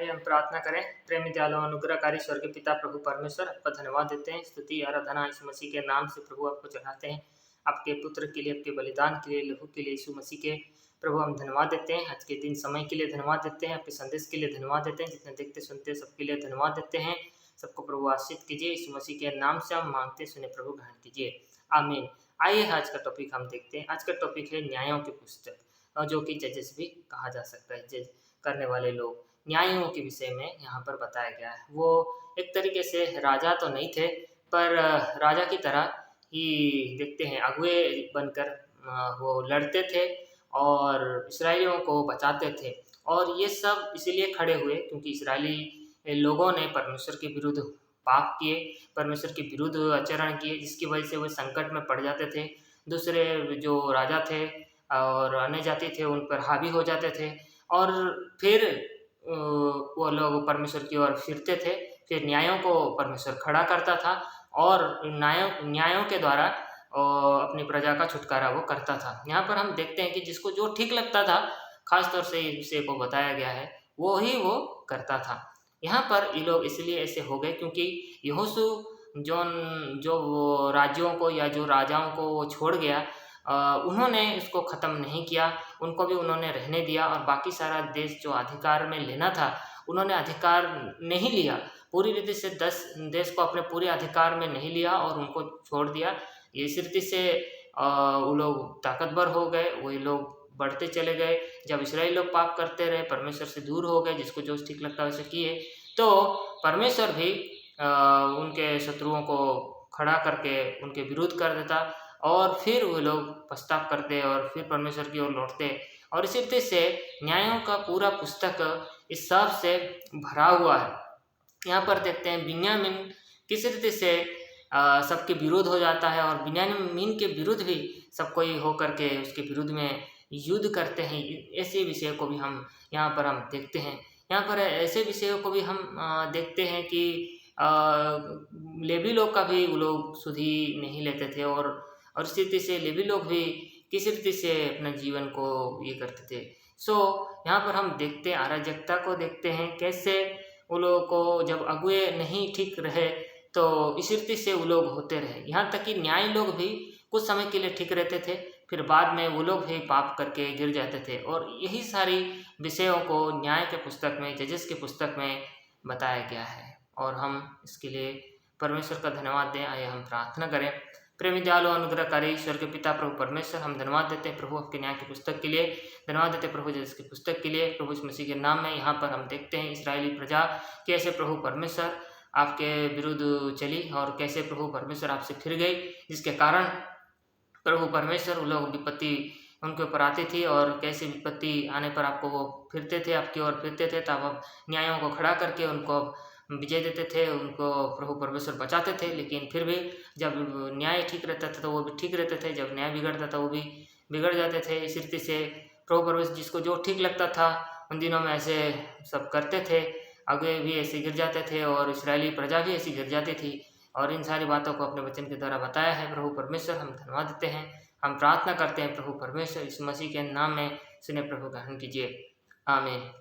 आइए हम प्रार्थना करें। प्रेमी दयालु अनुग्रहकारी स्वर्गीय पिता प्रभु परमेश्वर, आपका धन्यवाद देते हैं, स्तुति आराधना यीशु मसीह के नाम से प्रभु आपको चढ़ाते हैं। आपके पुत्र के लिए, आपके बलिदान के लिए, लहू के लिए यीशु मसीह के प्रभु हम धन्यवाद देते हैं। आज के दिन समय के लिए धन्यवाद देते हैं, आपके संदेश के लिए धन्यवाद देते हैं। जितने देखते सुनते हैं सबके लिए धन्यवाद देते हैं। सबको प्रभु आशीष कीजिए, यीशु मसीह के नाम से हम मांगते सुने प्रभु ग्रहण कीजिए, आमीन। आइए आज का टॉपिक हम देखते हैं। आज का टॉपिक है न्यायों की पुस्तक, जो कि जजेस भी कहा जा सकता है, जज करने वाले लोग। न्यायों के विषय में यहाँ पर बताया गया है। वो एक तरीके से राजा तो नहीं थे, पर राजा की तरह ही देखते हैं अगुए बनकर वो लड़ते थे और इस्राएलियों को बचाते थे। और ये सब इसीलिए खड़े हुए क्योंकि इस्राएली लोगों ने परमेश्वर के विरुद्ध पाप किए, परमेश्वर के विरुद्ध आचरण किए, जिसकी वजह से वे संकट में पड़ जाते थे। दूसरे जो राजा थे और अन्य जाति थे उन पर हावी हो जाते थे और फिर वो लोग परमेश्वर की ओर फिरते थे। फिर न्यायों को परमेश्वर खड़ा करता था और न्यायों के द्वारा अपनी प्रजा का छुटकारा वो करता था। यहाँ पर हम देखते हैं कि जिसको जो ठीक लगता था, खास तौर से इस विषय को बताया गया है, वो ही वो करता था। यहाँ पर ये लोग इसलिए ऐसे हो गए क्योंकि यहोशू जो वो राज्यों को या जो राजाओं को वो छोड़ गया, उन्होंने इसको ख़त्म नहीं किया, उनको भी उन्होंने रहने दिया और बाकी सारा देश जो अधिकार में लेना था उन्होंने अधिकार नहीं लिया। पूरी रीति से 10 देश को अपने पूरे अधिकार में नहीं लिया और उनको छोड़ दिया। इस रीति से वो लोग ताकतवर हो गए, वही लोग बढ़ते चले गए। जब इस्राएली लोग पाप करते रहे, परमेश्वर से दूर हो गए, जिसको जो ठीक लगता है वैसे किए, तो परमेश्वर भी उनके शत्रुओं को खड़ा करके उनके विरुद्ध कर देता और फिर वो लोग पश्चाताप करते और फिर परमेश्वर की ओर लौटते। और इसी रीति से न्यायों का पूरा पुस्तक इस सब से भरा हुआ है। यहाँ पर देखते हैं बिन्यामीन किस रीति से सबके विरोध हो जाता है और बिन्यामीन के विरुद्ध भी सब कोई हो करके उसके विरुद्ध में युद्ध करते हैं। ऐसे विषय को भी हम यहाँ पर हम देखते हैं। यहाँ पर ऐसे विषयों को भी हम देखते हैं कि लेवी लोग का भी वो लोग सुधि नहीं लेते थे और इस रीति से लेवी लोग भी किस रीति से अपने जीवन को ये करते थे। यहाँ पर हम देखते हैं अराजकता को, देखते हैं कैसे वो लोगों को जब अगुए नहीं ठीक रहे तो इस रीति से वो लोग होते रहे। यहाँ तक कि न्याय लोग भी कुछ समय के लिए ठीक रहते थे, फिर बाद में वो लोग भी पाप करके गिर जाते थे। और यही सारी विषयों को न्याय के पुस्तक में, जजेस की पुस्तक में बताया गया है और हम इसके लिए परमेश्वर का धन्यवाद दें। आइए हम प्रार्थना करें। प्रेमी दयालु अनुग्रहकारी ईश्वर के पिता प्रभु परमेश्वर, हम धन्यवाद देते हैं प्रभु आपके न्याय की पुस्तक के लिए, धन्यवाद देते हैं प्रभु जजेस की पुस्तक के लिए। प्रभु इस मसीह के नाम में यहाँ पर हम देखते हैं इस्राएली प्रजा कैसे प्रभु परमेश्वर आपके विरुद्ध चली और कैसे प्रभु परमेश्वर आपसे फिर गई, जिसके कारण प्रभु परमेश्वर वो लोग विपत्ति उनके ऊपर आती थी और कैसे विपत्ति आने पर आपको वो फिरते थे, आपकी ओर फिरते थे, तब आप न्यायों को खड़ा करके उनको विजय देते थे, उनको प्रभु परमेश्वर बचाते थे। लेकिन फिर भी जब न्याय ठीक रहता था तो वो भी ठीक रहते थे, जब न्याय बिगड़ता था वो भी बिगड़ जाते थे। इस रीति से प्रभु परमेश्वर जिसको जो ठीक लगता था उन दिनों में ऐसे सब करते थे। अगुए भी ऐसे गिर जाते थे और इस्राएली प्रजा भी ऐसी गिर जाती थी। और इन सारी बातों को अपने वचन के द्वारा बताया है प्रभु परमेश्वर, हम धन्यवाद देते हैं। हम प्रार्थना करते हैं प्रभु परमेश्वर इस मसीह के नाम में सुने प्रभु ग्रहण कीजिए, आमीन।